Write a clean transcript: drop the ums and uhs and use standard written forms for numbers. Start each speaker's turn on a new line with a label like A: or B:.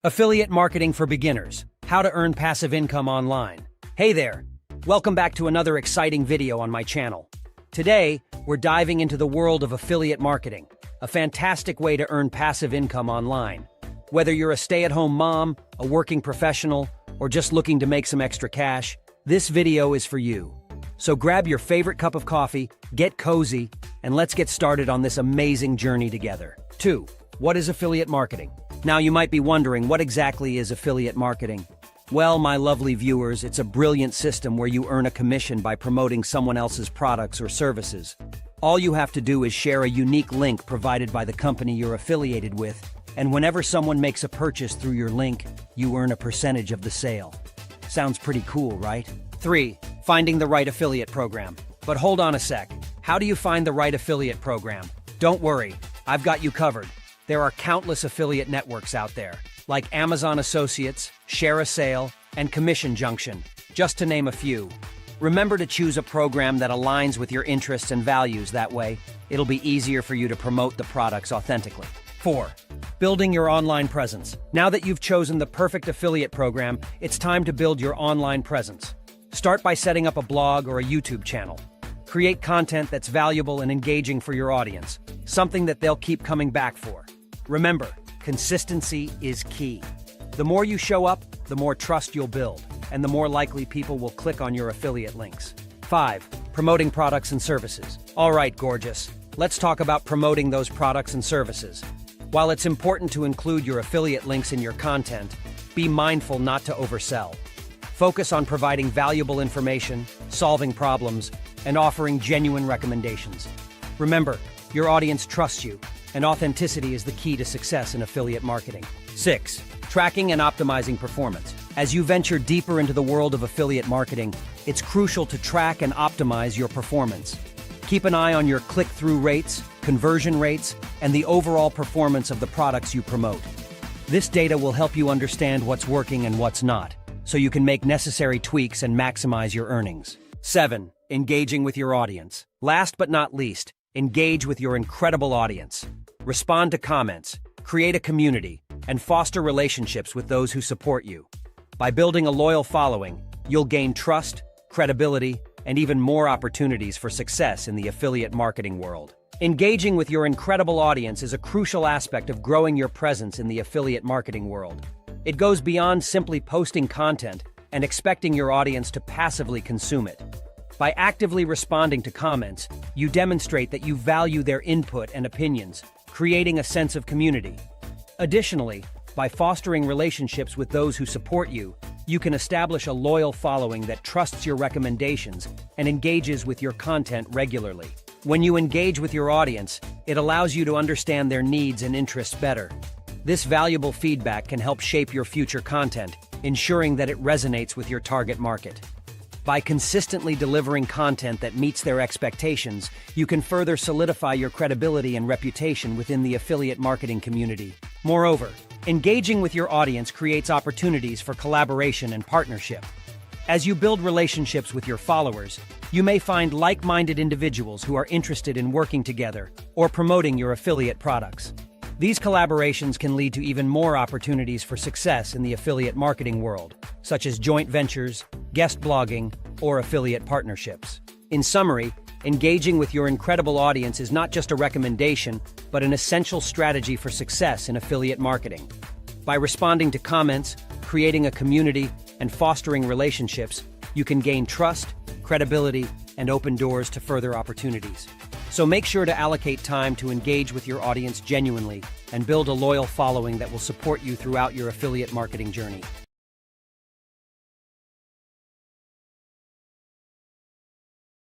A: Affiliate marketing for beginners. How to earn passive income online. Hey there. Welcome back to another exciting video on my channel. Today, we're diving into the world of affiliate marketing, a fantastic way to earn passive income online. Whether you're a stay-at-home mom, a working professional, or just looking to make some extra cash, this video is for you. So grab your favorite cup of coffee, get cozy, and let's get started on this amazing journey together. 2. What is affiliate marketing? Now you might be wondering, what exactly is affiliate marketing? Well, my lovely viewers, it's a brilliant system where you earn a commission by promoting someone else's products or services. All you have to do is share a unique link provided by the company you're affiliated with, and whenever someone makes a purchase through your link, you earn a percentage of the sale. Sounds pretty cool, right? 3. Finding the right affiliate program. But hold on a sec. How do you find the right affiliate program? Don't worry, I've got you covered. There are countless affiliate networks out there, like Amazon Associates, Share a Sale, and Commission Junction, just to name a few. Remember to choose a program that aligns with your interests and values. That way, it'll be easier for you to promote the products authentically. 4. Building your online presence. Now that you've chosen the perfect affiliate program, it's time to build your online presence. Start by setting up a blog or a YouTube channel. Create content that's valuable and engaging for your audience, something that they'll keep coming back for. Remember, consistency is key. The more you show up, the more trust you'll build, and the more likely people will click on your affiliate links. 5. Promoting products and services. All right, gorgeous. Let's talk about promoting those products and services. While it's important to include your affiliate links in your content, be mindful not to oversell. Focus on providing valuable information, solving problems, and offering genuine recommendations. Remember, your audience trusts you, and authenticity is the key to success in affiliate marketing. 6. Tracking and optimizing performance. As you venture deeper into the world of affiliate marketing, it's crucial to track and optimize your performance. Keep an eye on your click-through rates, conversion rates, and the overall performance of the products you promote. This data will help you understand what's working and what's not, so you can make necessary tweaks and maximize your earnings. 7. Engaging with your audience. Last but not least, engage with your incredible audience. Respond to comments, create a community, and foster relationships with those who support you. By building a loyal following, you'll gain trust, credibility, and even more opportunities for success in the affiliate marketing world. Engaging with your incredible audience is a crucial aspect of growing your presence in the affiliate marketing world. It goes beyond simply posting content and expecting your audience to passively consume it. By actively responding to comments, you demonstrate that you value their input and opinions, creating a sense of community. Additionally, by fostering relationships with those who support you, you can establish a loyal following that trusts your recommendations and engages with your content regularly. When you engage with your audience, it allows you to understand their needs and interests better. This valuable feedback can help shape your future content, ensuring that it resonates with your target market. By consistently delivering content that meets their expectations, you can further solidify your credibility and reputation within the affiliate marketing community. Moreover, engaging with your audience creates opportunities for collaboration and partnership. As you build relationships with your followers, you may find like-minded individuals who are interested in working together or promoting your affiliate products. These collaborations can lead to even more opportunities for success in the affiliate marketing world, such as joint ventures, guest blogging, or affiliate partnerships. In summary, engaging with your incredible audience is not just a recommendation, but an essential strategy for success in affiliate marketing. By responding to comments, creating a community, and fostering relationships, you can gain trust, credibility, and open doors to further opportunities. So make sure to allocate time to engage with your audience genuinely and build a loyal following that will support you throughout your affiliate marketing journey.